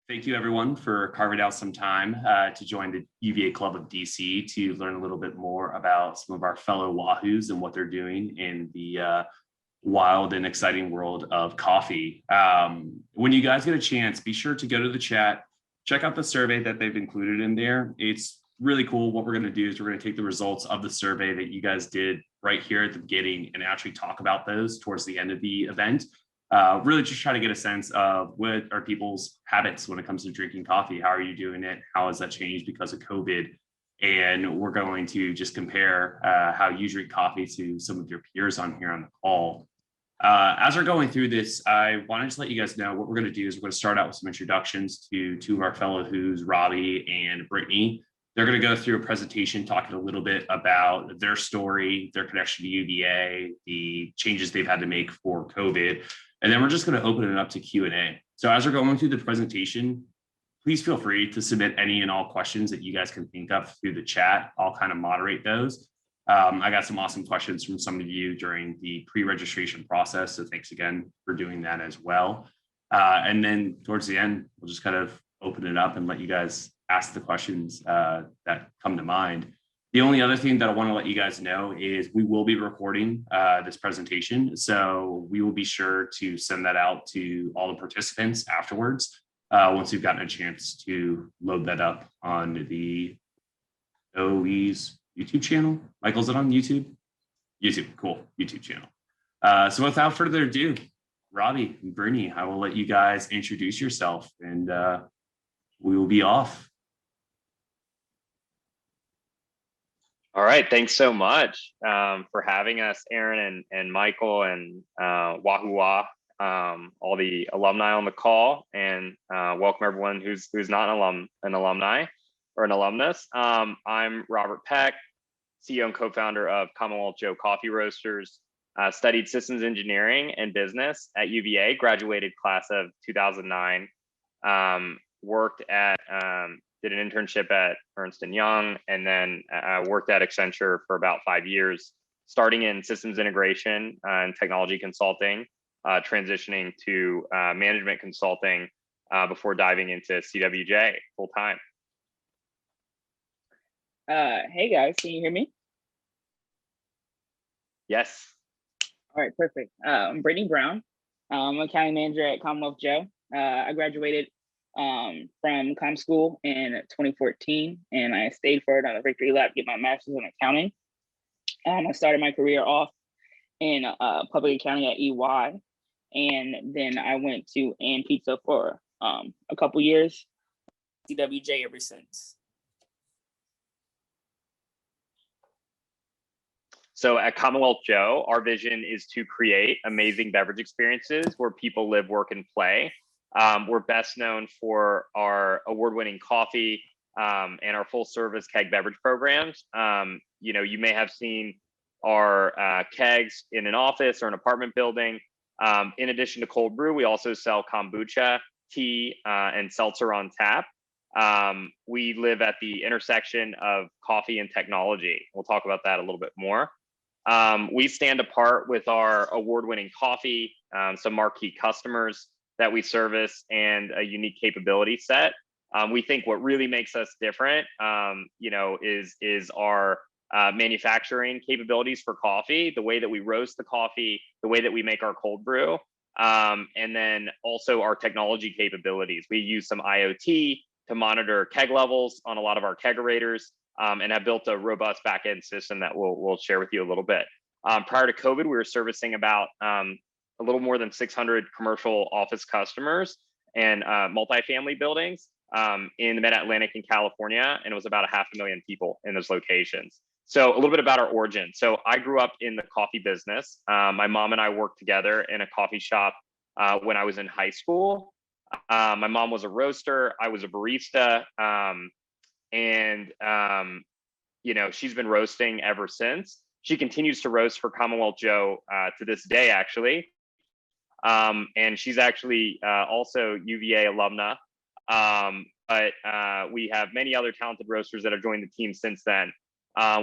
Thank you, everyone, for carving out some time to join the UVA Club of DC to learn a little bit more about some of our fellow Wahoos and what they're doing in the wild and exciting world of coffee. When you guys get a chance, be sure to go to the chat, check out the survey that they've included in there. It's really cool. What we're going to do is we're going to take the results of the survey that you guys did right here at the beginning and actually talk about those towards the end of the event. Really just try to get a sense of what are people's habits when it comes to drinking coffee. How are you doing it? How has that changed because of COVID? And we're going to just compare how you drink coffee to some of your peers on here on the call. As we're going through this, I wanted to let you guys know what we're going to do is we're going to start out with some introductions to two of our fellow Who's, Robbie and Brittany. They're going to go through a presentation talking a little bit about their story, their connection to UVA, the changes they've had to make for COVID. And then we're just going to open it up to Q&A. So as we're going through the presentation, please feel free to submit any and all questions that you guys can think of through the chat. I'll kind of moderate those. I got some awesome questions from some of you during the pre-registration process. So thanks again for doing that as well. And then towards the end, we'll just kind of open it up and let you guys ask the questions that come to mind. The only other thing that I want to let you guys know is we will be recording this presentation. So we will be sure to send that out to all the participants afterwards once we've gotten a chance to load that up on the OE's YouTube channel. Michael, is it on YouTube? YouTube, cool, YouTube channel. So without further ado, Robbie and Brittany, I will let you guys introduce yourself and we will be off. All right, thanks so much for having us, Aaron and Michael and Wahoo, all the alumni on the call, and welcome everyone who's not an alumni or an alumnus. I'm Robert Peck, CEO and co-founder of Commonwealth Joe Coffee Roasters. Studied systems engineering and business at UVA, graduated class of 2009. Did an internship at Ernst & Young, and then worked at Accenture for about 5 years, starting in systems integration and technology consulting, transitioning to management consulting before diving into CWJ full time. Hey guys, can you hear me? Yes. All right, perfect. I'm Brittany Brown. I'm accounting manager at Commonwealth Joe. I graduated from comm school in 2014, and I stayed for it on a Victory Lab to get my master's in accounting. I started my career off in public accounting at EY, and then I went to And Pizza for a couple years, CWJ ever since. So at Commonwealth Joe, our vision is to create amazing beverage experiences where people live, work, and play. We're best known for our award-winning coffee and our full-service keg beverage programs. You may have seen our kegs in an office or an apartment building. In addition to cold brew, we also sell kombucha, tea, and seltzer on tap. We live at the intersection of coffee and technology. We'll talk about that a little bit more. We stand apart with our award-winning coffee, some marquee customers that we service, and a unique capability set. We think what really makes us different, is our manufacturing capabilities for coffee, the way that we roast the coffee, the way that we make our cold brew, and then also our technology capabilities. We use some IoT to monitor keg levels on a lot of our kegerators, and have built a robust back-end system that we'll share with you a little bit. Prior to COVID, we were servicing about a little more than 600 commercial office customers and multifamily buildings in the Mid-Atlantic in California, and it was about 500,000 people in those locations. So a little bit about our origin. So I grew up in the coffee business. My mom and I worked together in a coffee shop when I was in high school. My mom was a roaster, I was a barista, and she's been roasting ever since. She continues to roast for Commonwealth Joe to this day, actually. And she's actually also UVA alumna. But we have many other talented roasters that have joined the team since then.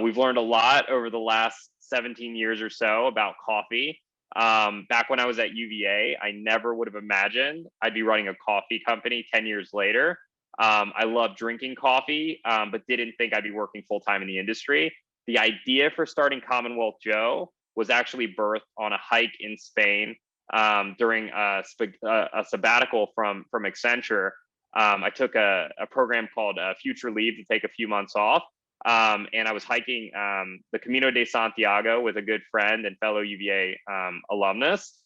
We've learned a lot over the last 17 years or so about coffee. Back when I was at UVA, I never would have imagined I'd be running a coffee company 10 years later. I love drinking coffee, but didn't think I'd be working full-time in the industry. The idea for starting Commonwealth Joe was actually birthed on a hike in Spain during a sabbatical from Accenture. I took a program called Future Leave to take a few months off. And I was hiking the Camino de Santiago with a good friend and fellow UVA alumnus.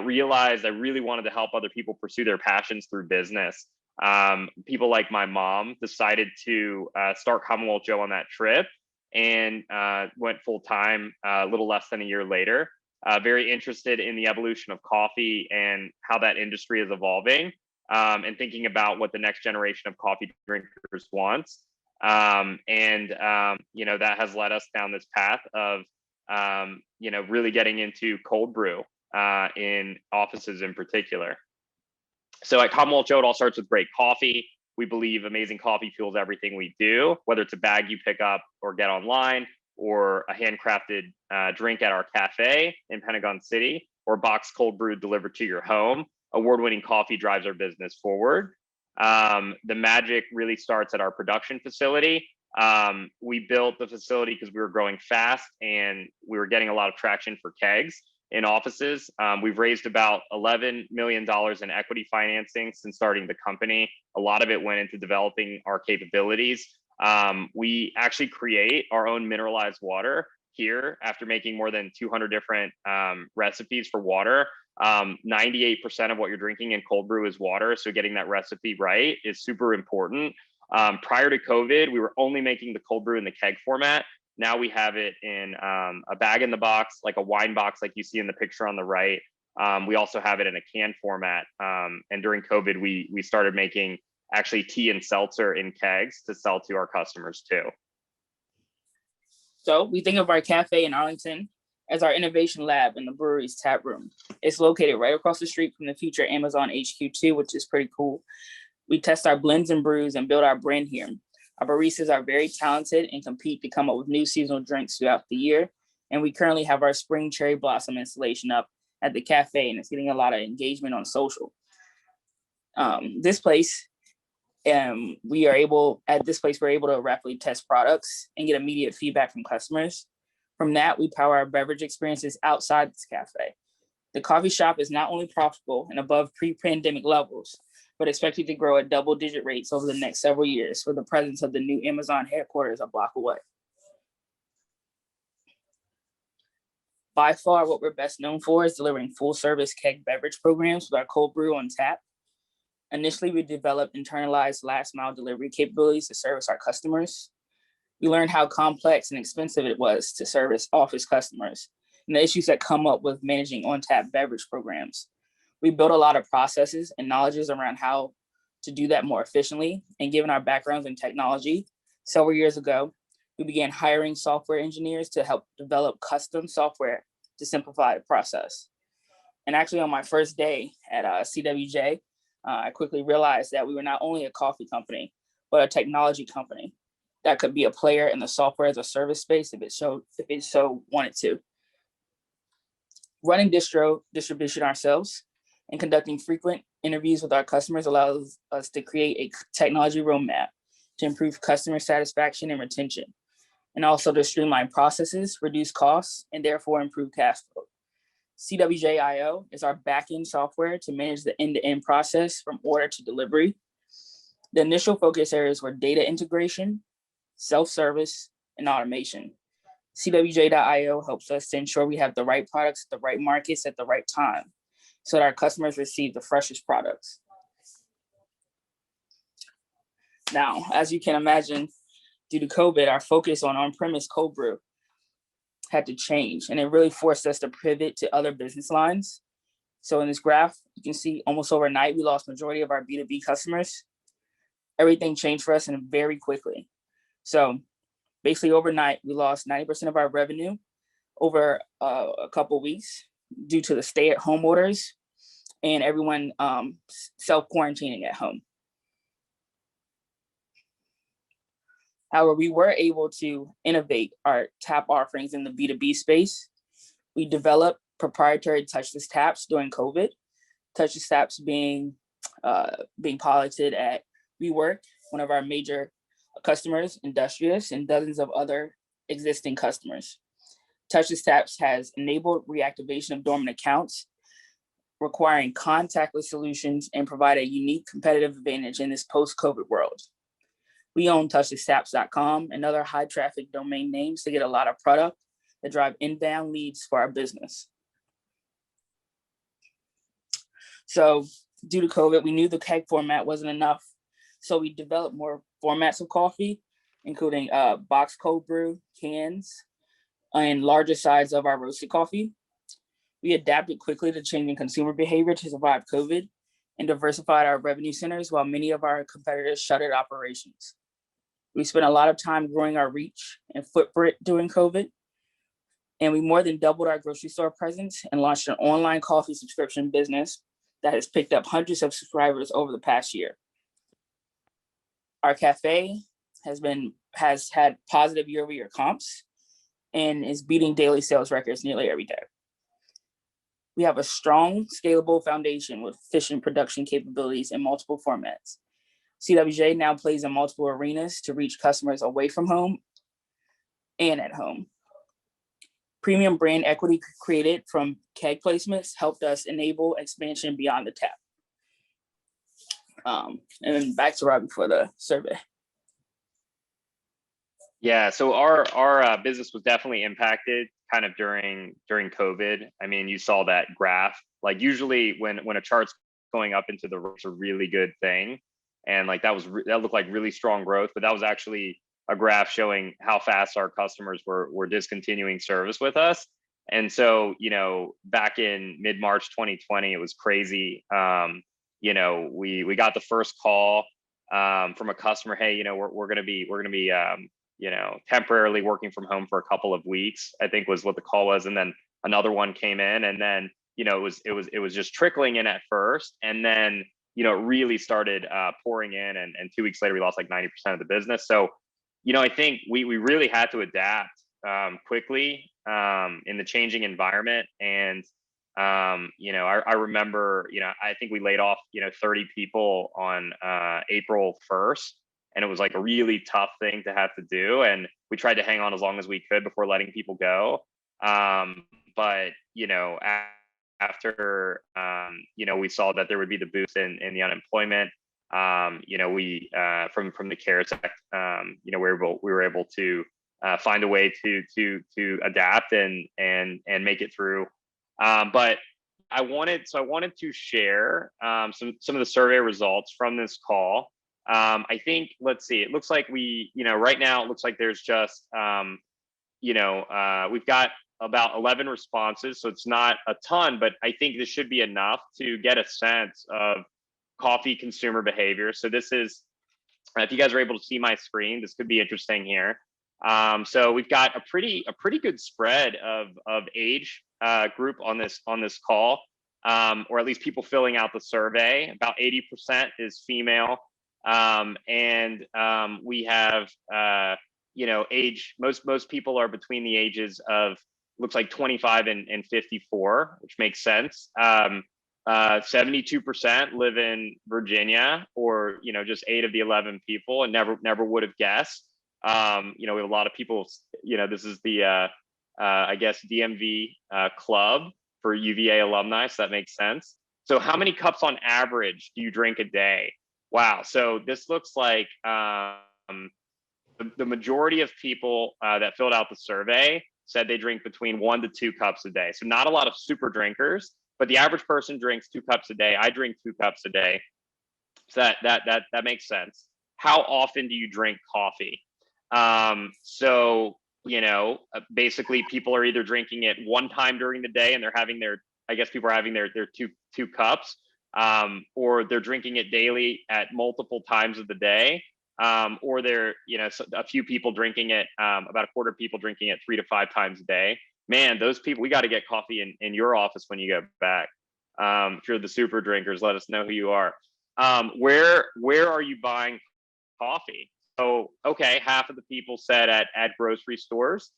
Realized I really wanted to help other people pursue their passions through business. People like my mom decided to start Commonwealth Joe on that trip and went full time a little less than a year later. Very interested in the evolution of coffee and how that industry is evolving, and thinking about what the next generation of coffee drinkers wants. You know, that has led us down this path of, you know, really getting into cold brew in offices in particular. So at Commonwealth Joe, it all starts with great coffee. We believe amazing coffee fuels everything we do, whether it's a bag you pick up or get online, or a handcrafted drink at our cafe in Pentagon City, or boxed cold brew delivered to your home. Award-winning coffee drives our business forward. The magic really starts at our production facility. We built the facility because we were growing fast and we were getting a lot of traction for kegs in offices. We've raised about $11 million in equity financing since starting the company. A lot of it went into developing our capabilities. We actually create our own mineralized water here after making more than 200 different recipes for water. 98% of what you're drinking in cold brew is water. So getting that recipe right is super important. Prior to COVID, we were only making the cold brew in the keg format. Now we have it in a bag in the box, like a wine box, like you see in the picture on the right. We also have it in a can format. And during COVID, we started making actually tea and seltzer in kegs to sell to our customers too. So we think of our cafe in Arlington as our innovation lab in the brewery's tap room. It's located right across the street from the future Amazon HQ2, which is pretty cool. We test our blends and brews and build our brand here. Our baristas are very talented and compete to come up with new seasonal drinks throughout the year. And we currently have our spring cherry blossom installation up at the cafe, and it's getting a lot of engagement on social. This place, we're able to rapidly test products and get immediate feedback from customers. From that, we power our beverage experiences outside this cafe. The coffee shop is not only profitable and above pre-pandemic levels, but expected to grow at double-digit rates over the next several years with the presence of the new Amazon headquarters a block away. By far, what we're best known for is delivering full-service keg beverage programs with our cold brew on tap. Initially, we developed internalized last-mile delivery capabilities to service our customers. We learned how complex and expensive it was to service office customers and the issues that come up with managing on-tap beverage programs. We built a lot of processes and knowledges around how to do that more efficiently. And given our backgrounds in technology, several years ago, we began hiring software engineers to help develop custom software to simplify the process. And actually on my first day at CWJ, I quickly realized that we were not only a coffee company, but a technology company that could be a player in the software as a service space if it so wanted to. Running distribution ourselves and conducting frequent interviews with our customers allows us to create a technology roadmap to improve customer satisfaction and retention, and also to streamline processes, reduce costs, and therefore improve cash flow. CWJ.io is our backend software to manage the end-to-end process from order to delivery. The initial focus areas were data integration, self-service, and automation. CWJ.io helps us to ensure we have the right products at the right markets at the right time so that our customers receive the freshest products. Now, as you can imagine, due to COVID, our focus on on-premise cold brew had to change, and it really forced us to pivot to other business lines. So in this graph, you can see almost overnight, we lost majority of our B2B customers. Everything changed for us and very quickly. So basically overnight, we lost 90% of our revenue over a couple of weeks due to the stay-at-home orders and everyone self-quarantining at home. However, we were able to innovate our tap offerings in the B2B space. We developed proprietary touchless taps during COVID. Touchless taps being piloted at WeWork, one of our major customers, Industrious, and dozens of other existing customers. Touchless taps has enabled reactivation of dormant accounts, requiring contactless solutions, and provide a unique competitive advantage in this post-COVID world. We own touchlesstaps.com and other high traffic domain names to get a lot of product that drive inbound leads for our business. So due to COVID, we knew the keg format wasn't enough. So we developed more formats of coffee, including box cold brew, cans, and larger size of our roasted coffee. We adapted quickly to changing consumer behavior to survive COVID and diversified our revenue centers while many of our competitors shuttered operations. We spent a lot of time growing our reach and footprint during COVID, and we more than doubled our grocery store presence and launched an online coffee subscription business that has picked up hundreds of subscribers over the past year. Our cafe has had positive year-over-year comps and is beating daily sales records nearly every day. We have a strong, scalable foundation with efficient production capabilities in multiple formats. CWJ now plays in multiple arenas to reach customers away from home and at home. Premium brand equity created from keg placements helped us enable expansion beyond the tap. And then back to Robbie for the survey. Yeah, so our business was definitely impacted kind of during COVID. I mean, you saw that graph. Like usually when a chart's going up into the right, it's a really good thing, and like that looked like really strong growth. But that was actually a graph showing how fast our customers were discontinuing service with us. And so back in mid-March 2020, it was crazy. We got the first call from a customer. Hey, we're gonna be temporarily working from home for a couple of weeks, I think was what the call was. And then another one came in, and then, it was just trickling in at first. And then, it really started pouring in, and 2 weeks later, we lost like 90% of the business. So, I think we really had to adapt quickly in the changing environment. And, I remember, I think we laid off, 30 people on April 1st. And it was like a really tough thing to have to do. And we tried to hang on as long as we could before letting people go. But, after, we saw that there would be the boost in the unemployment, we, from the CARES Act, we were able to find a way to adapt and make it through. But I wanted to share some of the survey results from this call. I think, let's see, it looks like right now, it looks like there's just, we've got about 11 responses, so it's not a ton, but I think this should be enough to get a sense of coffee consumer behavior. So this is, if you guys are able to see my screen, this could be interesting here. So we've got a pretty good spread of age group on this call, or at least people filling out the survey. About 80% is female. And we have age, most people are between the ages of, looks like 25 and 54, which makes sense. 72% live in Virginia, or just 8 of the 11 people, and never would have guessed. We have a lot of people, this is the I guess DMV club for UVA alumni, so that makes sense. So how many cups on average do you drink a day? Wow. So this looks like the majority of people that filled out the survey said they drink between 1 to 2 cups a day. So not a lot of super drinkers, but the average person drinks 2 cups a day. I drink 2 cups a day. So that makes sense. How often do you drink coffee? Basically people are either drinking it one time during the day and they're having people are having their two cups. Or they're drinking it daily at multiple times of the day, or they're, a few people drinking it, about a quarter of people drinking it 3 to 5 times a day. Man, those people, we got to get coffee in your office when you go back. If you're the super drinkers, let us know who you are. Where are you buying coffee? So, okay, half of the people said at grocery stores.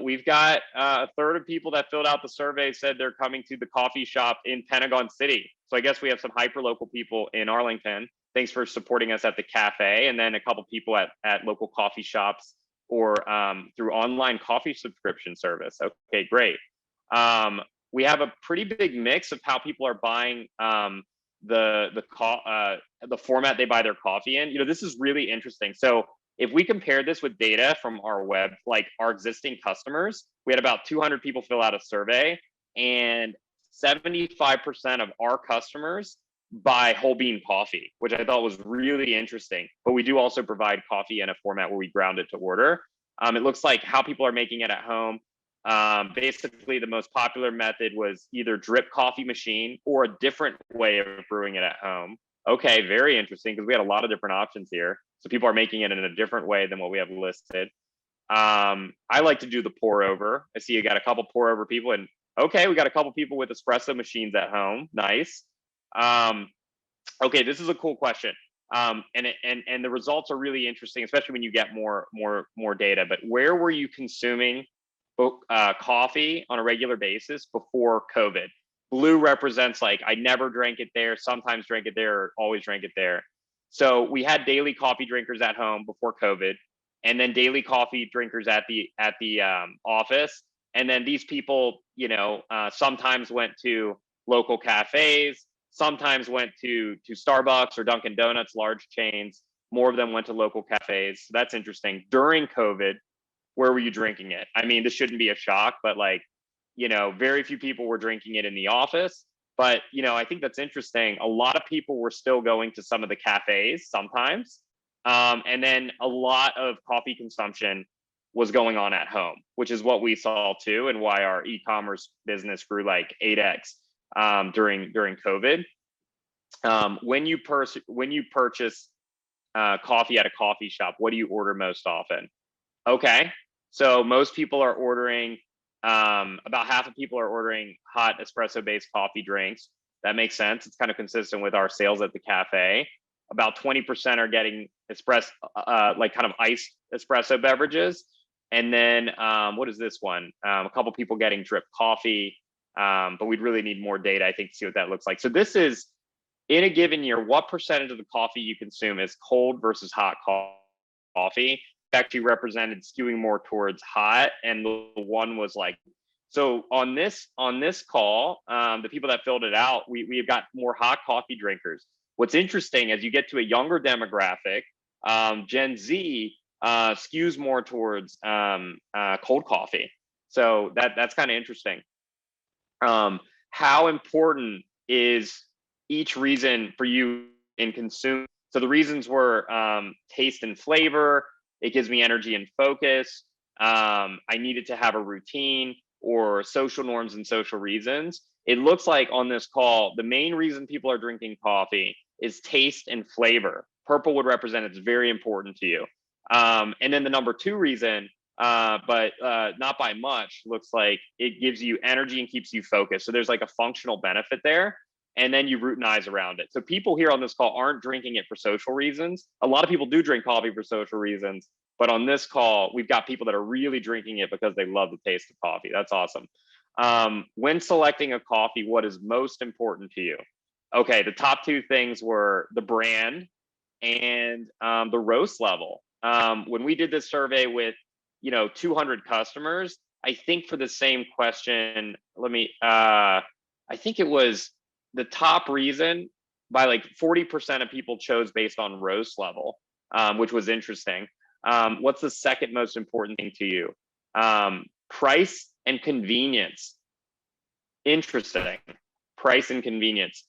We've got a third of people that filled out the survey said they're coming to the coffee shop in Pentagon City. So I guess we have some hyper local people in Arlington. Thanks for supporting us at the cafe. And then a couple people at local coffee shops or through online coffee subscription service. Okay, great. We have a pretty big mix of how people are buying the format they buy their coffee in. You know, this is really interesting. So if we compare this with data from our web, like our existing customers, we had about 200 people fill out a survey, and 75% of our customers buy whole bean coffee, which I thought was really interesting. But we do also provide coffee in a format where we ground it to order. It looks like how people are making it at home. Basically, the most popular method was either drip coffee machine or a different way of brewing it at home. Okay, very interesting, because we had a lot of different options here. So people are making it in a different way than what we have listed. I like to do the pour over. I see you got a couple pour over people, and okay, we got a couple people with espresso machines at home. Nice. Okay, this is a cool question. And the results are really interesting, especially when you get more data. But where were you consuming coffee on a regular basis before COVID? Blue represents like I never drank it there, sometimes drank it there, or always drank it there. So we had daily coffee drinkers at home before COVID, and then daily coffee drinkers at the office. And then these people, you know, sometimes went to local cafes, sometimes went to Starbucks or Dunkin' Donuts, large chains. More of them went to local cafes. So that's interesting. During COVID, where were you drinking it? I mean, this shouldn't be a shock, but like, you know, very few people were drinking it in the office. But, you know, I think that's interesting. A lot of people were still going to some of the cafes sometimes. And then a lot of coffee consumption was going on at home, which is what we saw too, and why our e-commerce business grew like 8x during COVID. When you purchase coffee at a coffee shop, what do you order most often? Okay, so most people are ordering, about half of people are ordering hot espresso-based coffee drinks. That makes sense. It's kind of consistent with our sales at the cafe. About 20% are getting espresso, like kind of iced espresso beverages. And then what is this one? A couple people getting drip coffee, but we'd really need more data, I think, to see what that looks like. So this is, in a given year, what percentage of the coffee you consume is cold versus hot coffee? Actually represented skewing more towards hot, and the one was like, so on this call, the people that filled it out, we've got more hot coffee drinkers. What's interesting, as you get to a younger demographic, Gen Z skews more towards cold coffee. So that's kind of interesting. How important is each reason for you in consume? So the reasons were taste and flavor. It gives me energy and focus. I needed to have a routine, or social norms and social reasons. It looks like on this call, the main reason people are drinking coffee is taste and flavor. Purple would represent it's very important to you. And then the number two reason, but not by much, looks like it gives you energy and keeps you focused. So there's like a functional benefit there. And then you routinize around it. So people here on this call aren't drinking it for social reasons. A lot of people do drink coffee for social reasons, but on this call, we've got people that are really drinking it because they love the taste of coffee. That's awesome. When selecting a coffee, what is most important to you? Okay, the top two things were the brand and the roast level. When we did this survey with, 200 customers, I think for the same question, I think it was the top reason by like 40% of people chose based on roast level, which was interesting. What's the second most important thing to you? Price and convenience. Interesting. Price and convenience.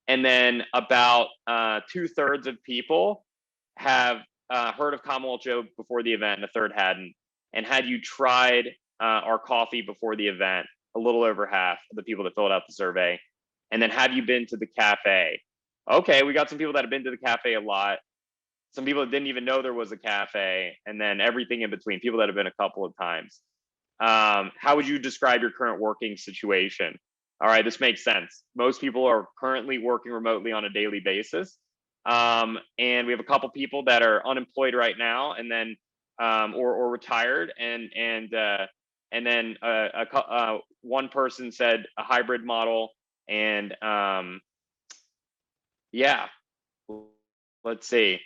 And then about 2/3 of people have heard of Commonwealth Joe before the event, and a third hadn't. And had you tried our coffee before the event? A little over half of the people that filled out the survey. And then have you been to the cafe? Okay, we got some people that have been to the cafe a lot. Some people that didn't even know there was a cafe, and then everything in between, people that have been a couple of times. How would you describe your current working situation? All right, this makes sense. Most people are currently working remotely on a daily basis. And we have a couple people that are unemployed right now. And then or retired, and then one person said a hybrid model, and yeah, let's see.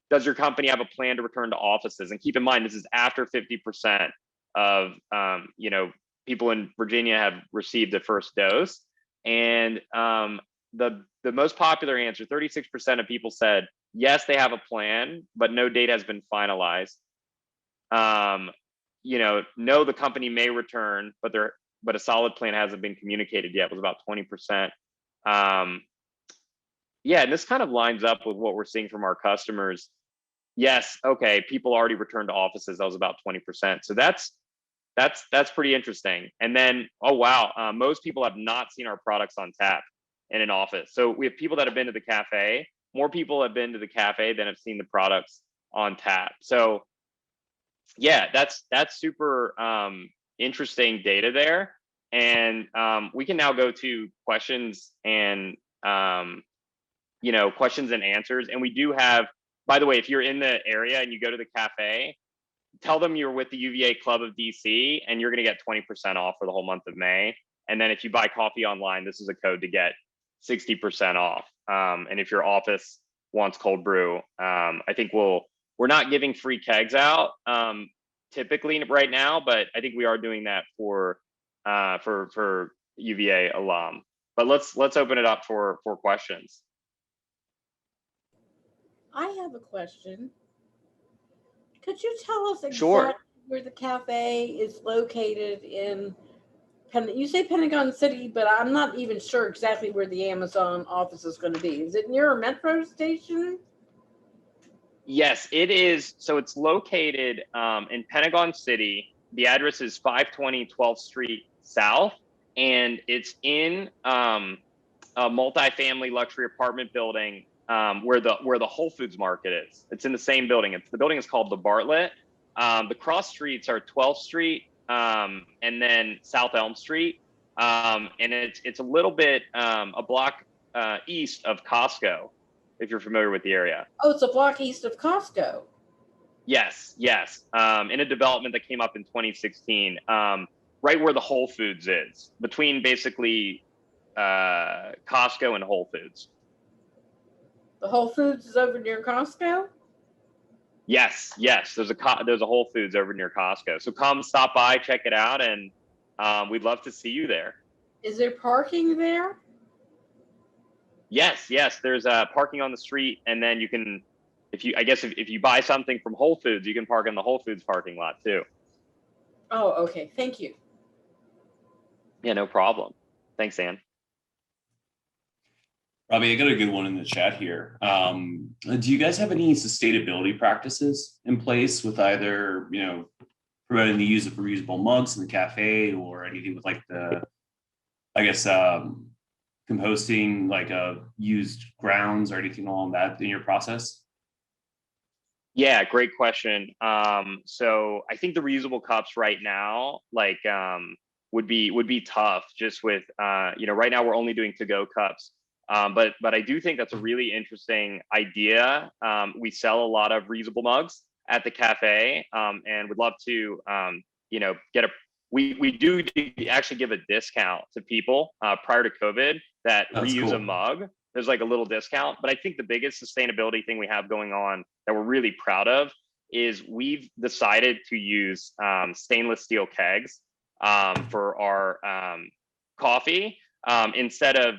Does your company have a plan to return to offices? And keep in mind, this is after 50% of people in Virginia have received the first dose. And the most popular answer, 36% of people said yes, they have a plan, but no date has been finalized. No, the company may return, but a solid plan hasn't been communicated yet, was about 20%. Yeah, and this kind of lines up with what we're seeing from our customers. Yes, okay, people already returned to offices. That was about 20%. So that's pretty interesting. And then, oh wow, most people have not seen our products on tap in an office. So we have people that have been to the cafe. More people have been to the cafe than have seen the products on tap. So yeah, that's super interesting data there. And we can now go to questions and questions and answers. And we do have, by the way, if you're in the area and you go to the cafe, tell them you're with the UVA Club of DC, and you're going to get 20% off for the whole month of May. And then if you buy coffee online, this is a code to get 60% off. And if your office wants cold brew, I think we're not giving free kegs out typically right now, but I think we are doing that for UVA alum. But let's open it up for questions. I have a question. Could you tell us exactly Sure. where the cafe is located in? You say Pentagon City, but I'm not even sure exactly where the Amazon office is going to be. Is it near a metro station? Yes, it is. So it's located in Pentagon City. The address is 520 12th Street South, and it's in a multifamily luxury apartment building where the Whole Foods Market is. It's in the same building. The building is called the Bartlett. The cross streets are 12th Street and then South Elm Street, and it's a little bit a block east of Costco, if you're familiar with the area. Oh, it's a block east of Costco. Yes. In a development that came up in 2016, right where the Whole Foods is, between basically Costco and Whole Foods. The Whole Foods is over near Costco? Yes. There's a Whole Foods over near Costco. So come stop by, check it out, and we'd love to see you there. Is there parking there? Yes. There's parking on the street, and then you can, if you buy something from Whole Foods, you can park in the Whole Foods parking lot too. Oh, okay. Thank you. Yeah, no problem. Thanks, Ann. Robbie, I got a good one in the chat here. Do you guys have any sustainability practices in place with either, promoting the use of reusable mugs in the cafe, or anything with like composting, like used grounds or anything along that in your process? Yeah, great question. So I think the reusable cups right now, would be tough, just with right now we're only doing to-go cups. But I do think that's a really interesting idea. We sell a lot of reusable mugs at the cafe, and would love to we do actually give a discount to people prior to COVID that That's reuse cool. a mug. There's like a little discount, but I think the biggest sustainability thing we have going on that we're really proud of is we've decided to use stainless steel kegs for our coffee. Instead of,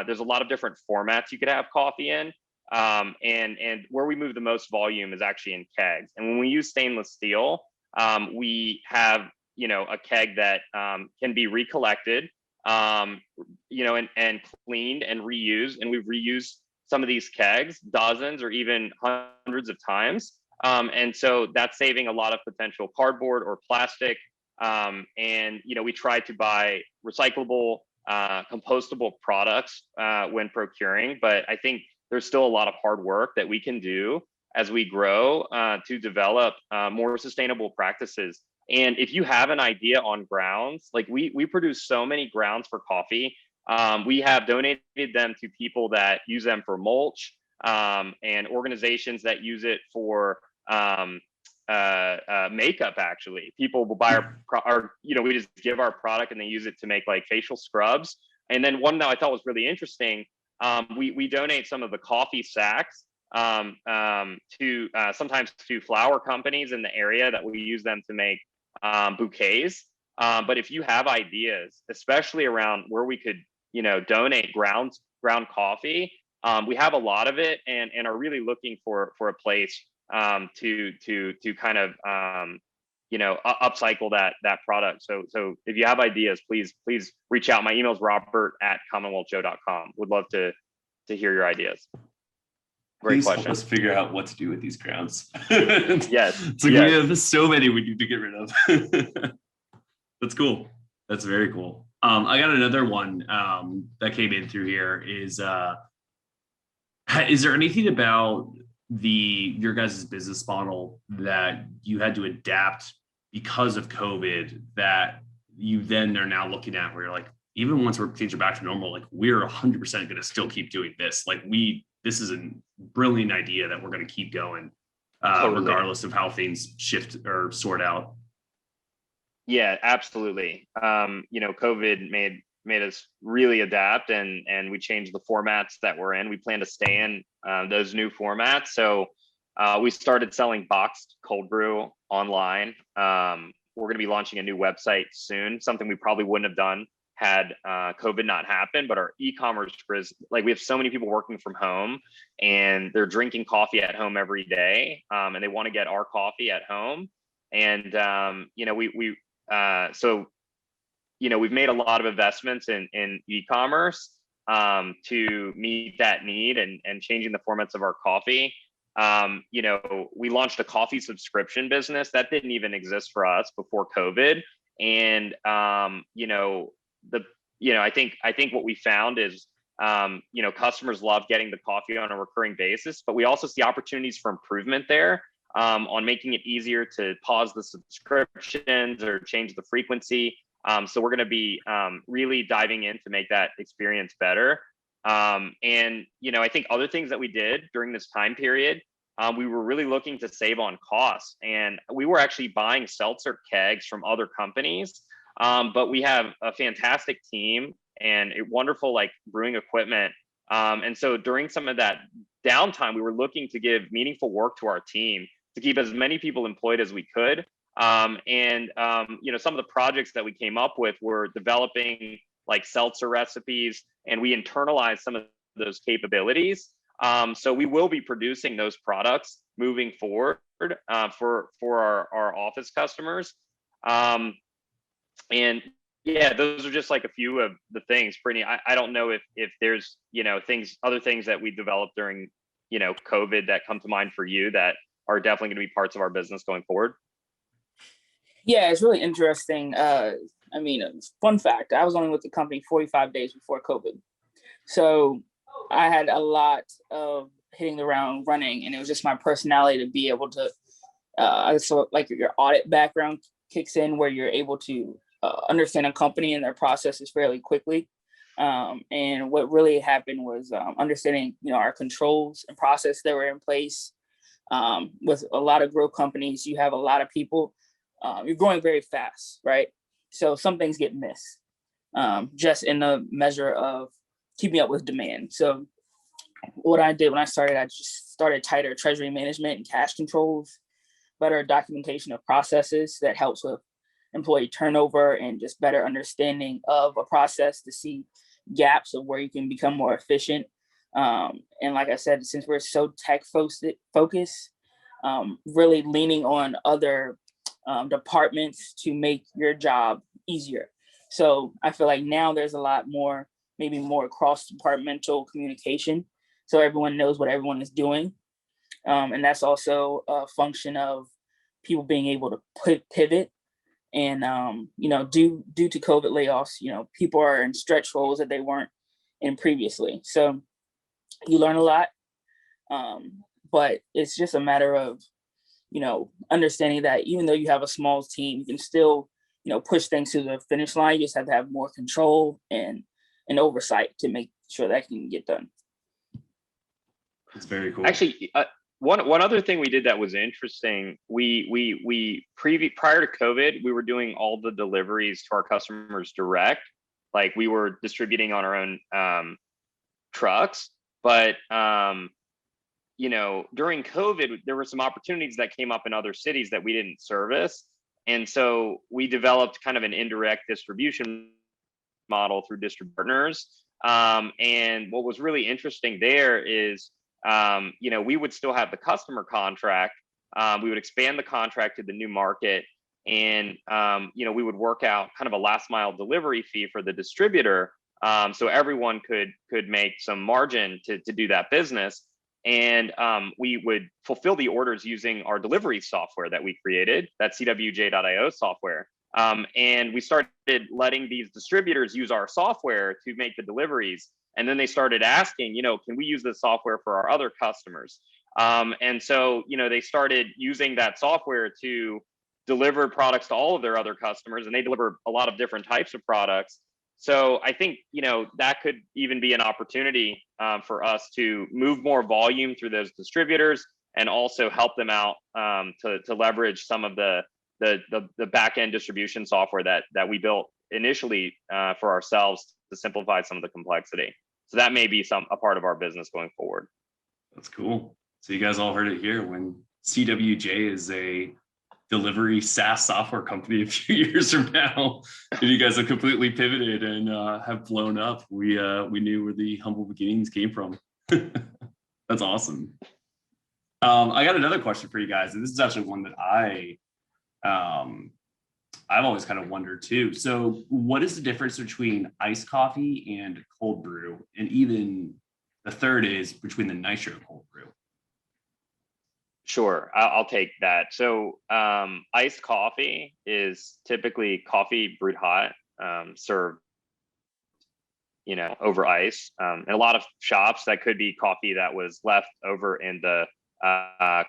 there's a lot of different formats you could have coffee in. And where we move the most volume is actually in kegs. And when we use stainless steel, we have, a keg that can be recollected, and cleaned and reused. And we've reused some of these kegs dozens or even hundreds of times. And so that's saving a lot of potential cardboard or plastic. And, we try to buy recyclable, compostable products when procuring, but I think there's still a lot of hard work that we can do as we grow to develop more sustainable practices. And if you have an idea on grounds, like we produce so many grounds for coffee. We have donated them to people that use them for mulch, and organizations that use it for makeup. Actually, people will buy our we just give our product and they use it to make like facial scrubs. And then one that I thought was really interesting, we donate some of the coffee sacks to sometimes to flower companies in the area that we use them to make bouquets. But if you have ideas, especially around where we could donate ground coffee, we have a lot of it, and are really looking for a place to kind of upcycle that product. So if you have ideas, please reach out. My email is robert@commonwealthjoe.com. Would love to hear your ideas. Great Please question. help us figure out what to do with these grounds. Yes. It's like we have so many we need to get rid of. That's cool. That's very cool. I got another one that came in through here. Is there anything about your guys' business model that you had to adapt because of COVID that you then are now looking at where you're like, even once things are back to normal, like we're 100% going to still keep doing this. Like this is a brilliant idea that we're going to keep going Totally. regardless of how things shift or sort out. Yeah, absolutely. COVID made us really adapt, and we changed the formats that we're in. We plan to stay in those new formats. So we started selling boxed cold brew online. We're going to be launching a new website soon, something we probably wouldn't have done had COVID not happened. But our e-commerce is like, we have so many people working from home and they're drinking coffee at home every day, and they want to get our coffee at home. And we've made a lot of investments in e-commerce to meet that need and changing the formats of our coffee. We launched a coffee subscription business that didn't even exist for us before COVID. And I think what we found is customers love getting the coffee on a recurring basis, but we also see opportunities for improvement there. On making it easier to pause the subscriptions or change the frequency. So we're going to be really diving in to make that experience better. I think other things that we did during this time period, we were really looking to save on costs, and we were actually buying seltzer kegs from other companies. But we have a fantastic team and a wonderful brewing equipment. And so during some of that downtime, we were looking to give meaningful work to our team to keep as many people employed as we could. Some of the projects that we came up with were developing seltzer recipes, and we internalized some of those capabilities. So we will be producing those products moving forward for our office customers. And yeah, those are just a few of the things. Brittany, I don't know if there's other things that we developed during COVID that come to mind for you that are definitely going to be parts of our business going forward. Yeah, it's really interesting. Fun fact, I was only with the company 45 days before COVID. So I had a lot of hitting the ground running, and it was just my personality to be able to, your audit background kicks in where you're able to understand a company and their processes fairly quickly. And what really happened was understanding, our controls and process that were in place. With a lot of growth companies, you have a lot of people. You're growing very fast, right? So some things get missed just in the measure of keeping up with demand. So what I did when I just started tighter treasury management and cash controls, better documentation of processes that helps with employee turnover, and just better understanding of a process to see gaps of where you can become more efficient. And like I said, since we're so tech focused, really leaning on other departments to make your job easier. So I feel like now there's a lot more, maybe more cross-departmental communication, so everyone knows what everyone is doing. And that's also a function of people being able to pivot. And, due to COVID layoffs, people are in stretch roles that they weren't in previously. So you learn a lot, but it's just a matter of, understanding that even though you have a small team, you can still, push things to the finish line. You just have to have more control and oversight to make sure that can get done. It's very cool. Actually, One other thing we did that was interesting. Prior to COVID, we were doing all the deliveries to our customers direct, like we were distributing on our own trucks. But during COVID, there were some opportunities that came up in other cities that we didn't service, and so we developed kind of an indirect distribution model through distribution partners. And what was really interesting there is, we would still have the customer contract. We would expand the contract to the new market, and we would work out kind of a last mile delivery fee for the distributor, so everyone could make some margin to do that business. And we would fulfill the orders using our delivery software that we created, that CWJ.io software. And we started letting these distributors use our software to make the deliveries. And then they started asking, can we use this software for our other customers? And so, they started using that software to deliver products to all of their other customers, and they deliver a lot of different types of products. So I think, that could even be an opportunity for us to move more volume through those distributors, and also help them out to leverage some of the back end distribution software that we built initially for ourselves to simplify some of the complexity. So that may be a part of our business going forward. That's cool. So you guys all heard it here. When CWJ is a delivery SaaS software company a few years from now, and you guys have completely pivoted and have blown up, we knew where the humble beginnings came from. That's awesome. I got another question for you guys, and this is actually one that I've always kind of wondered too. So what is the difference between iced coffee and cold brew? And even the third is between the Nitro Cold Brew. Sure, I'll take that. So iced coffee is typically coffee brewed hot, served, over ice. In a lot of shops, that could be coffee that was left over in the that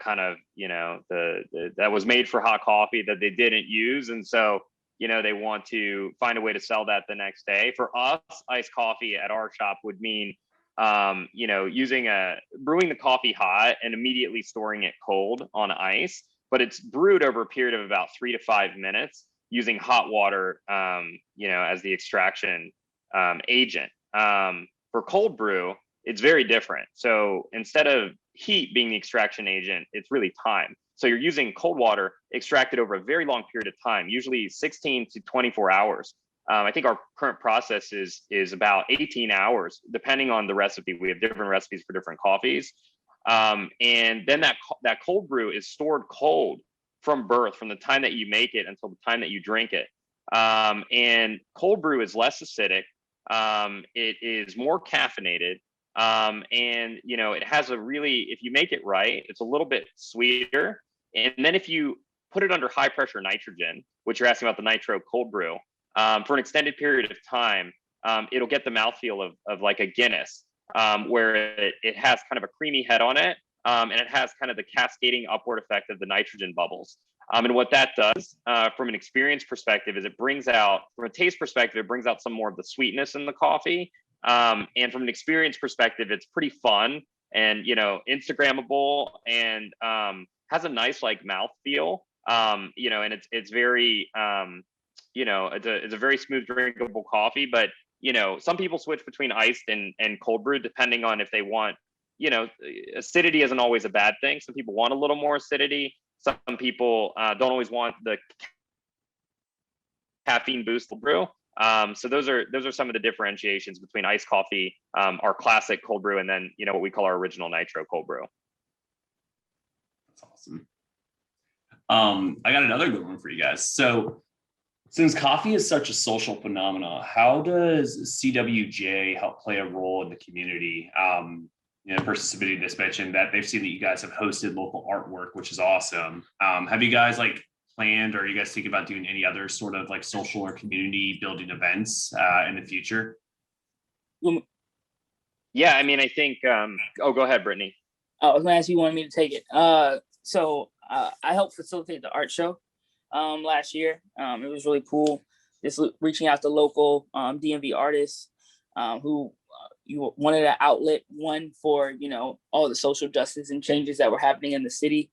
was made for hot coffee that they didn't use, and so they want to find a way to sell that the next day. For us, iced coffee at our shop would mean brewing the coffee hot and immediately storing it cold on ice, but it's brewed over a period of about 3 to 5 minutes using hot water as the extraction agent. For cold brew, it's very different. So instead of heat being the extraction agent, it's really time. So you're using cold water extracted over a very long period of time, usually 16 to 24 hours. I think our current process is about 18 hours, depending on the recipe. We have different recipes for different coffees. And then that cold brew is stored cold from birth, from the time that you make it until the time that you drink it. And cold brew is less acidic. It is more caffeinated. And it has if you make it right, it's a little bit sweeter. And then if you put it under high pressure nitrogen, which you're asking about the Nitro Cold Brew, for an extended period of time, it'll get the mouthfeel of like a Guinness, where it has kind of a creamy head on it, and it has kind of the cascading upward effect of the nitrogen bubbles. And what that does, from an experience perspective, is from a taste perspective, it brings out some more of the sweetness in the coffee. And from an experience perspective, it's pretty fun and Instagrammable, and has a nice like mouth feel. And it's very it's a very smooth drinkable coffee. But some people switch between iced and cold brew depending on if they want, acidity isn't always a bad thing. Some people want a little more acidity. Some people don't always want the caffeine boost brew. So those are some of the differentiations between iced coffee, our classic cold brew, and then what we call our original Nitro Cold Brew. That's awesome. I got another good one for you guys. So since coffee is such a social phenomenon, how does CWJ help play a role in the community? The person submitting this mentioned that they've seen that you guys have hosted local artwork, which is awesome. Have you guys planned, or are you guys thinking about doing any other sort of social or community building events in the future? Yeah, I mean, I think, go ahead, Brittany. I was going to ask you wanted me to take it. So I helped facilitate the art show last year. It was really cool. Just reaching out to local DMV artists who, you wanted an outlet, one for, all the social justice and changes that were happening in the city,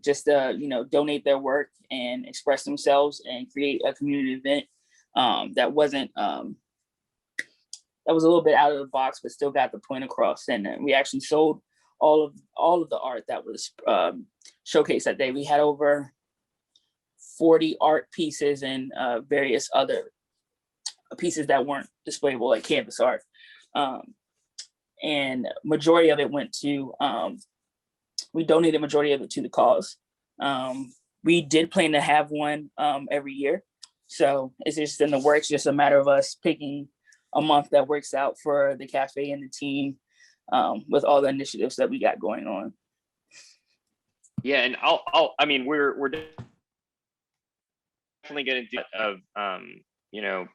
just to, donate their work and express themselves and create a community event that wasn't, that was a little bit out of the box, but still got the point across. And we actually sold all of the art that was showcased that day. We had over 40 art pieces and various other pieces that weren't displayable, like canvas art. And majority of it went to, we donated majority of it to the cause. We did plan to have one every year. So it's just in the works, just a matter of us picking a month that works out for the cafe and the team with all the initiatives that we got going on. Yeah, and we're definitely going to do of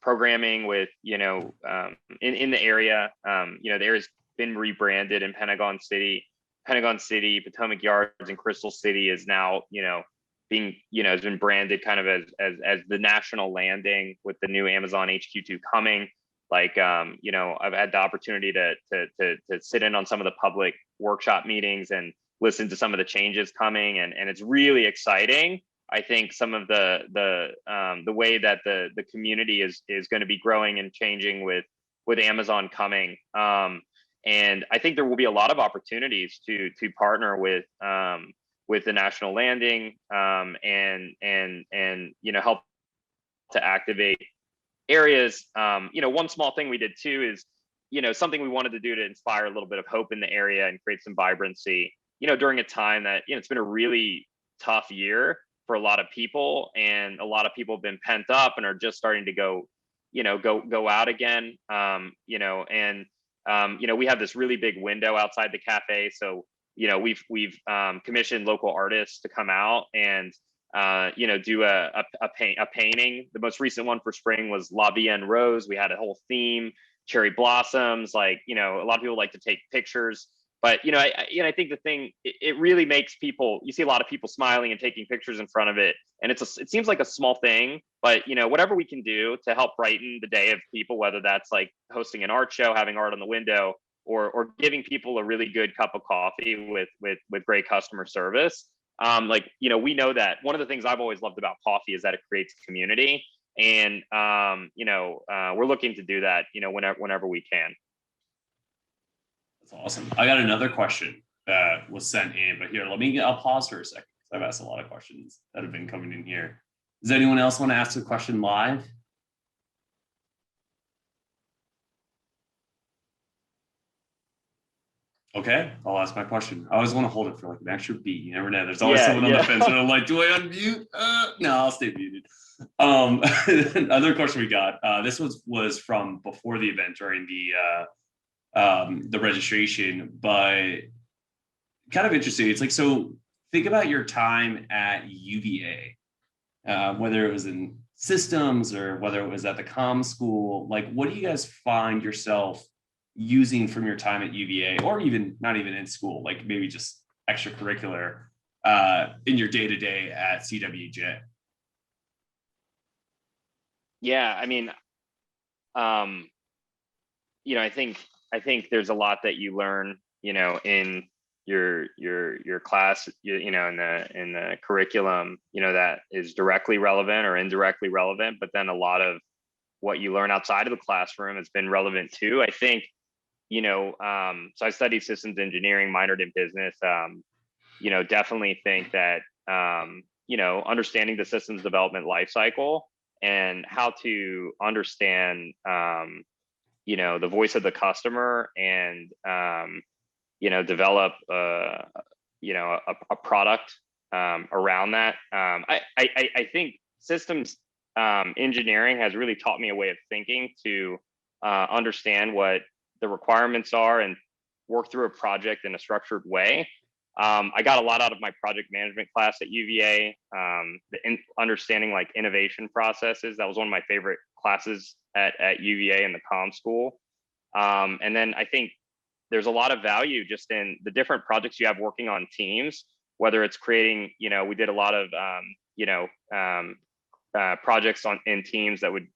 programming with in the area. The area's been rebranded in Pentagon City, Potomac Yards, and Crystal City is now being has been branded kind of as the national landing with the new Amazon HQ2 coming. Like I've had the opportunity to sit in on some of the public workshop meetings and listen to some of the changes coming, and it's really exciting. I think some of the way that the community is going to be growing and changing with Amazon coming, and I think there will be a lot of opportunities to partner with the national landing and help to activate areas. One small thing we did too is something we wanted to do to inspire a little bit of hope in the area and create some vibrancy during a time that it's been a really tough year for a lot of people, and a lot of people have been pent up and are just starting to go out again. We have this really big window outside the cafe, so we've commissioned local artists to come out and do a painting. The most recent one for spring was La Vie en Rose. We had a whole theme, cherry blossoms. A lot of people like to take pictures, but I think the thing, it really makes people, you see a lot of people smiling and taking pictures in front of it, and it seems like a small thing, but whatever we can do to help brighten the day of people, whether that's like hosting an art show, having art on the window, or giving people a really good cup of coffee with great customer service. We know that one of the things I've always loved about coffee is that it creates community, and we're looking to do that whenever we can. That's awesome. I got another question that was sent in, but here, I'll pause for a second because I've asked a lot of questions that have been coming in here. Does anyone else want to ask a question live? Okay, I'll ask my question. I always want to hold it for like an extra beat. You never know. There's always someone on the fence, and I'm like, do I unmute? No, I'll stay muted. Another question we got. This was from before the event during the registration, but kind of interesting. It's like, so think about your time at UVA, whether it was in systems or whether it was at the comm school. Like, what do you guys find yourself using from your time at UVA, or even not even in school, like maybe just extracurricular in your day-to-day at CWJ? Yeah, I think there's a lot that you learn, in your class, in the curriculum, that is directly relevant or indirectly relevant, but then a lot of what you learn outside of the classroom has been relevant too. I think, so I studied systems engineering, minored in business. Definitely think that, understanding the systems development lifecycle and how to understand, the voice of the customer and, develop, a product around that. I think systems engineering has really taught me a way of thinking to understand what the requirements are and work through a project in a structured way. I got a lot out of my project management class at UVA, understanding like innovation processes. That was one of my favorite classes at UVA in the comm school. And then I think there's a lot of value just in the different projects you have working on teams, whether it's creating, we did a lot of, projects in teams that would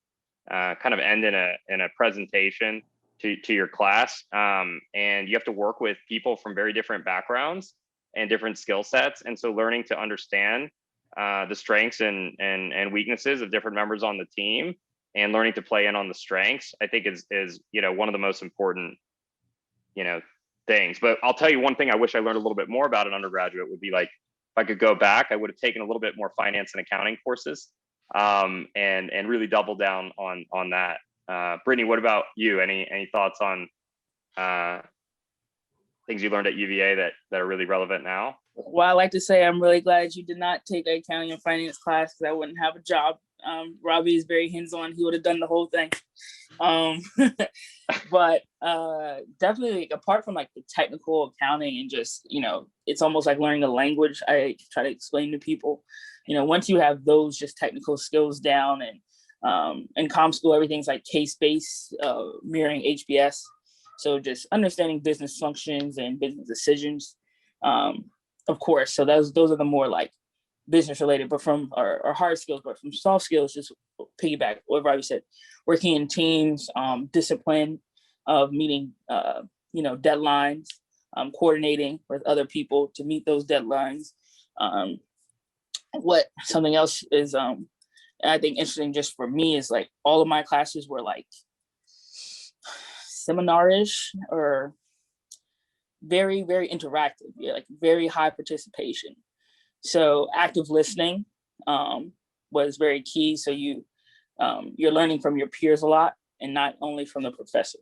kind of end in a presentation to your class. And you have to work with people from very different backgrounds and different skill sets. And so learning to understand the strengths and weaknesses of different members on the team and learning to play in on the strengths, I think is one of the most important, things. But I'll tell you one thing I wish I learned a little bit more about an undergraduate would be like, if I could go back, I would have taken a little bit more finance and accounting courses, and really double down on that. Brittany, what about you? Any thoughts on things you learned at UVA that are really relevant now? Well, I like to say I'm really glad you did not take an accounting and finance class, because I wouldn't have a job. Robbie is very hands-on. He would have done the whole thing. But definitely, apart from like the technical accounting and just, it's almost like learning a language. I try to explain to people, once you have those just technical skills down, and in comm school, everything's like case-based, mirroring HBS. So just understanding business functions and business decisions, of course. So those are the more like business related, but from our hard skills, but from soft skills, just piggyback what Robbie said, working in teams, discipline of meeting, deadlines, coordinating with other people to meet those deadlines. What something else is, I think interesting just for me is like all of my classes were like seminar-ish or very, very interactive, like very high participation. So active listening was very key. So you're learning from your peers a lot and not only from the professor.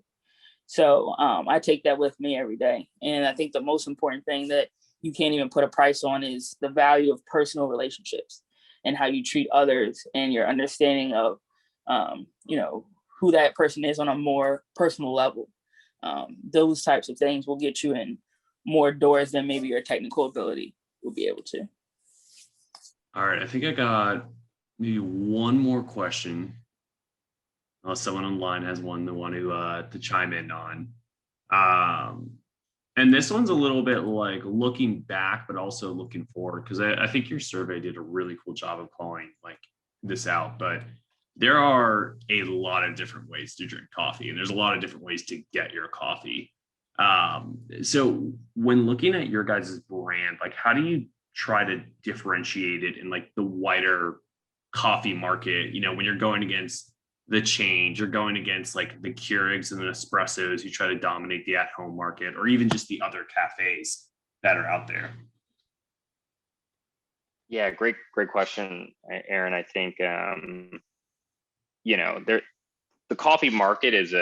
So I take that with me every day. And I think the most important thing that you can't even put a price on is the value of personal relationships and how you treat others and your understanding of, who that person is on a more personal level. Those types of things will get you in more doors than maybe your technical ability will be able to. All right, I think I got maybe one more question, unless someone online has one they want to chime in on. And this one's a little bit like looking back, but also looking forward, because I think your survey did a really cool job of calling like this out. But there are a lot of different ways to drink coffee, and there's a lot of different ways to get your coffee. So when looking at your guys' brand, like how do you try to differentiate it in like the wider coffee market? When you're going against the change, you're going against like the Keurigs and the espressos, you try to dominate the at-home market, or even just the other cafes that are out there. Yeah, great question, Aaron. I think the coffee market is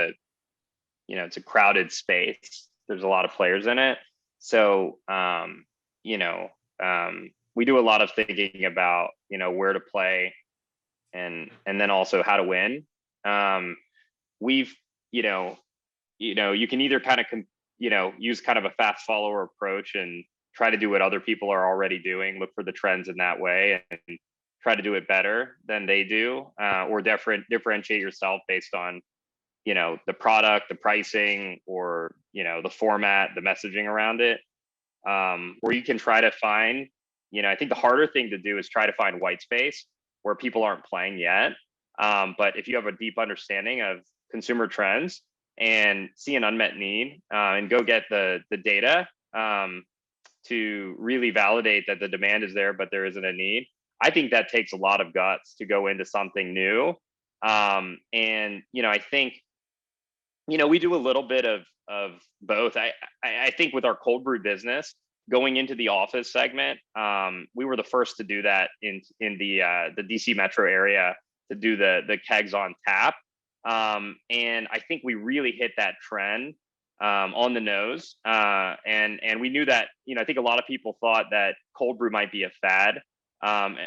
it's a crowded space. There's a lot of players in it. So we do a lot of thinking about where to play and then also how to win. We've you can either kind of use kind of a fast follower approach and try to do what other people are already doing, look for the trends in that way and try to do it better than they do, or differentiate yourself based on the product, the pricing, or the format, the messaging around it. Or you can try to find, I think the harder thing to do is try to find white space where people aren't playing yet. But if you have a deep understanding of consumer trends and see an unmet need, and go get the data to really validate that the demand is there, but there isn't a need, I think that takes a lot of guts to go into something new. And I think we do a little bit of both. I think with our cold brew business, going into the office segment, we were the first to do that in the DC metro area, to do the kegs on tap. And I think we really hit that trend on the nose. And we knew that, I think a lot of people thought that cold brew might be a fad,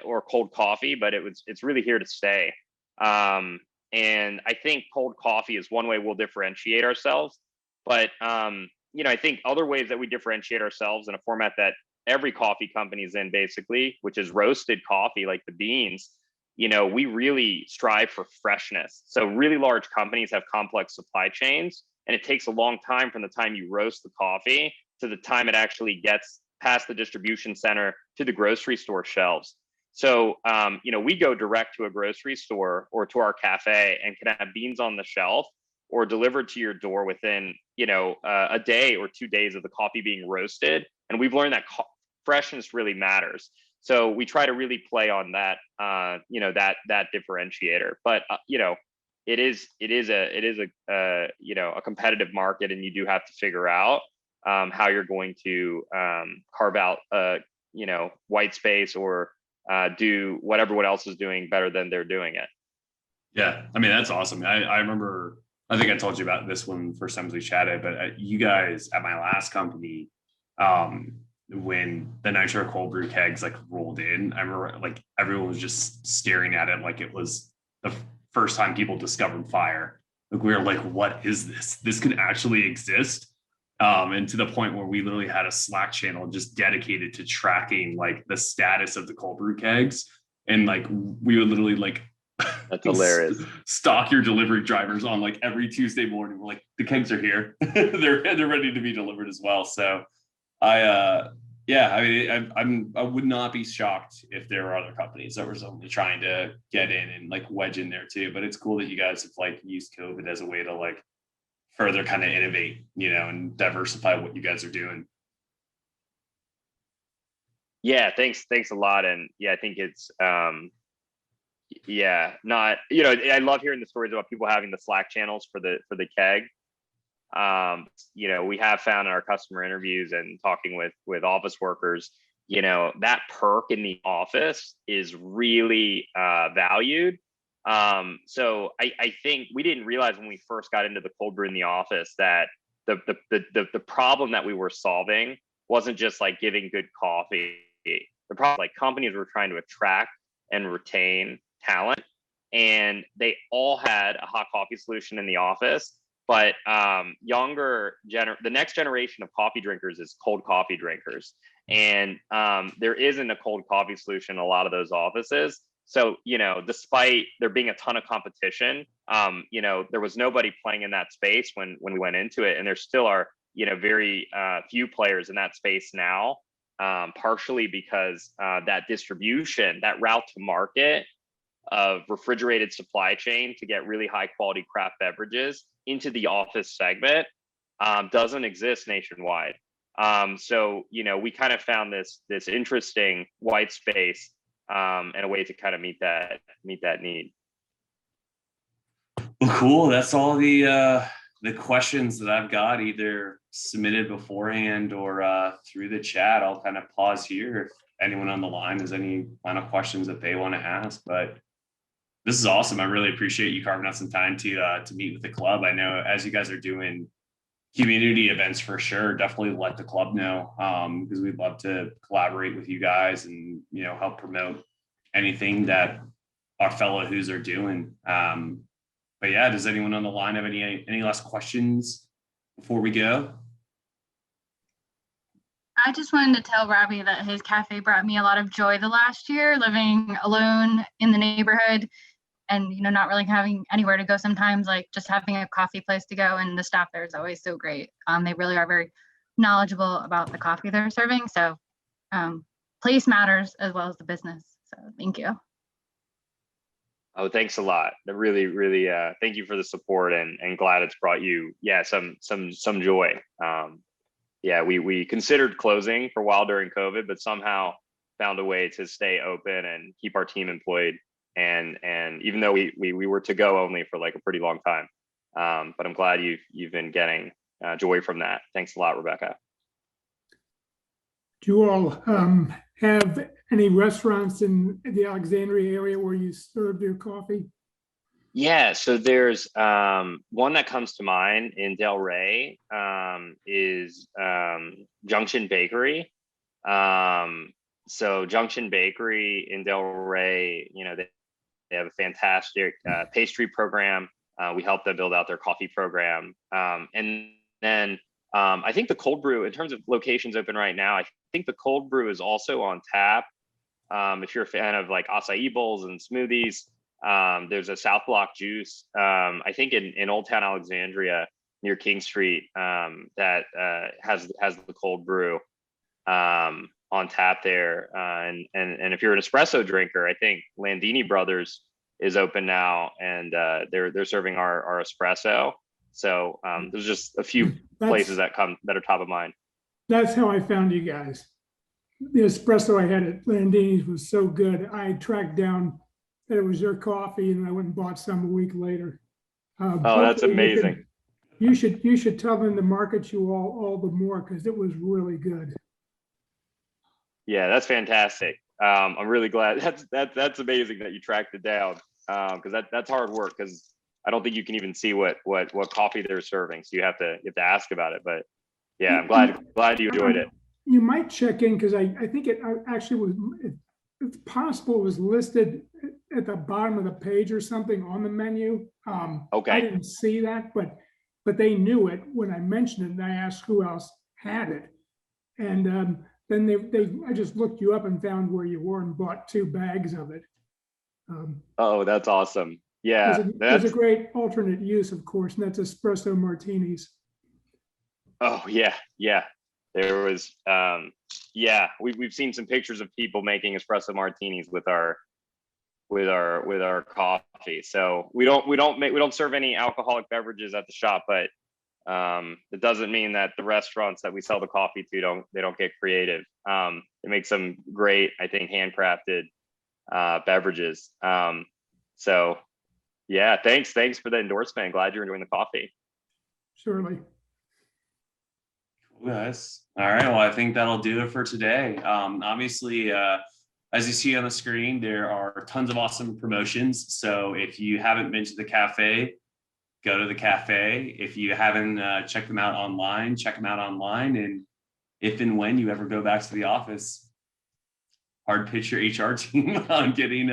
or cold coffee, but it's really here to stay. And I think cold coffee is one way we'll differentiate ourselves. But I think other ways that we differentiate ourselves in a format that every coffee company is in, basically, which is roasted coffee, like the beans, we really strive for freshness. So really large companies have complex supply chains, and it takes a long time from the time you roast the coffee to the time it actually gets past the distribution center to the grocery store shelves. So, we go direct to a grocery store or to our cafe and can have beans on the shelf or delivered to your door within, a day or 2 days of the coffee being roasted. And we've learned that freshness really matters. So we try to really play on that, that differentiator. But it is a competitive market, and you do have to figure out how you're going to carve out white space, or do what everyone else is doing better than they're doing it. Yeah, I mean, that's awesome. I remember, I think I told you about this one first time we chatted, but you guys at my last company, when the Nitro Cold Brew kegs like rolled in, I remember like everyone was just staring at it like it was the first time people discovered fire. Like we were like, what is this? This could actually exist. And to the point where we literally had a Slack channel just dedicated to tracking like the status of the cold brew kegs. And like we would literally like that's hilarious. Stalk your delivery drivers on like every Tuesday morning. We're like, the kegs are here. they're ready to be delivered as well. So I would not be shocked if there were other companies that were only trying to get in and like wedge in there too. But it's cool that you guys have like used COVID as a way to like further kind of innovate, and diversify what you guys are doing. Yeah, thanks a lot. And yeah, I think it's I love hearing the stories about people having the Slack channels for the keg. We have found in our customer interviews and talking with office workers, that perk in the office is really valued. So I think we didn't realize when we first got into the cold brew in the office that the problem that we were solving wasn't just like giving good coffee. The problem, like, companies were trying to attract and retain talent, and they all had a hot coffee solution in the office. But the next generation of coffee drinkers is cold coffee drinkers. And there isn't a cold coffee solution in a lot of those offices. So, despite there being a ton of competition, there was nobody playing in that space when we went into it. And there still are, very few players in that space now, partially because that distribution, that route to market of refrigerated supply chain to get really high quality craft beverages into the office segment doesn't exist nationwide. So, we kind of found this interesting white space and a way to kind of meet that need. Well, cool. That's all the questions that I've got, either submitted beforehand or through the chat. I'll kind of pause here if anyone on the line has any final questions that they want to ask. But this is awesome. I really appreciate you carving out some time to meet with the club. I know as you guys are doing community events, for sure, definitely let the club know, because we'd love to collaborate with you guys and help promote anything that our fellow who's are doing. But yeah, does anyone on the line have any last questions before we go? I just wanted to tell Robbie that his cafe brought me a lot of joy the last year, living alone in the neighborhood and, not really having anywhere to go sometimes, like just having a coffee place to go, and the staff there is always so great. They really are very knowledgeable about the coffee they're serving. So place matters as well as the business. So thank you. Oh, thanks a lot. Really, really, thank you for the support, and glad it's brought you, some joy. We considered closing for a while during COVID, but somehow found a way to stay open and keep our team employed. And even though we were to go only for like a pretty long time, but I'm glad you've been getting joy from that. Thanks a lot, Rebecca. Do you all have any restaurants in the Alexandria area where you serve your coffee? Yeah, so there's one that comes to mind in Delray, is Junction Bakery. So Junction Bakery in Delray, they have a fantastic pastry program. We helped them build out their coffee program. And then I think the cold brew, in terms of locations open right now, I think the cold brew is also on tap. If you're a fan of like acai bowls and smoothies, there's a South Block Juice, I think in Old Town Alexandria near King Street, that has the cold brew on tap there. And if you're an espresso drinker, I think Landini Brothers is open now, and they're serving our espresso. So there's just a few places that are top of mind. That's how I found you guys. The espresso I had at Landini's was so good. I tracked down that it was your coffee, and I went and bought some a week later. Oh, that's amazing. You should tell them to market you all the more, because it was really good. Yeah, that's fantastic. I'm really glad. That's amazing that you tracked it down, because that's hard work, because I don't think you can even see what coffee they're serving. So you have to ask about it. But yeah, I'm glad you enjoyed it. You might check in, because I think it actually was, it's possible it was listed at the bottom of the page or something on the menu. Okay. I didn't see that, but they knew it when I mentioned it, and I asked who else had it. And then I just looked you up and found where you were and bought 2 bags of it. Oh, that's awesome. Yeah. There's a great alternate use, of course, and that's espresso martinis. Oh yeah. Yeah. There was, we've seen some pictures of people making espresso martinis with our coffee. So we don't serve any alcoholic beverages at the shop, but it doesn't mean that the restaurants that we sell the coffee to don't get creative. They make some great, I think, handcrafted beverages. So yeah, thanks for the endorsement. Glad you're enjoying the coffee. Surely. Guys. All right. Well, I think that'll do it for today. Obviously, as you see on the screen, there are tons of awesome promotions. So if you haven't been to the cafe, go to the cafe. If you haven't checked them out online, check them out online. And if and when you ever go back to the office, hard pitch your HR team on getting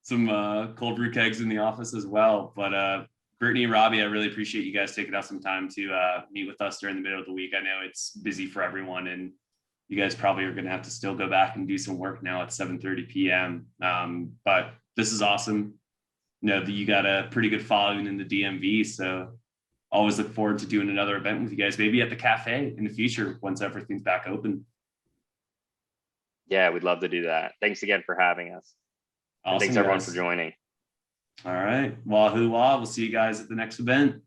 some cold brew kegs in the office as well. But Brittany and Robbie, I really appreciate you guys taking out some time to meet with us during the middle of the week. I know it's busy for everyone, and you guys probably are going to have to still go back and do some work now at 7:30 p.m. But this is awesome. You know that you got a pretty good following in the DMV, so always look forward to doing another event with you guys, maybe at the cafe in the future once everything's back open. Yeah, we'd love to do that. Thanks again for having us. Awesome, thanks everyone guys. for joining. All right. Wahoo wah. We'll see you guys at the next event.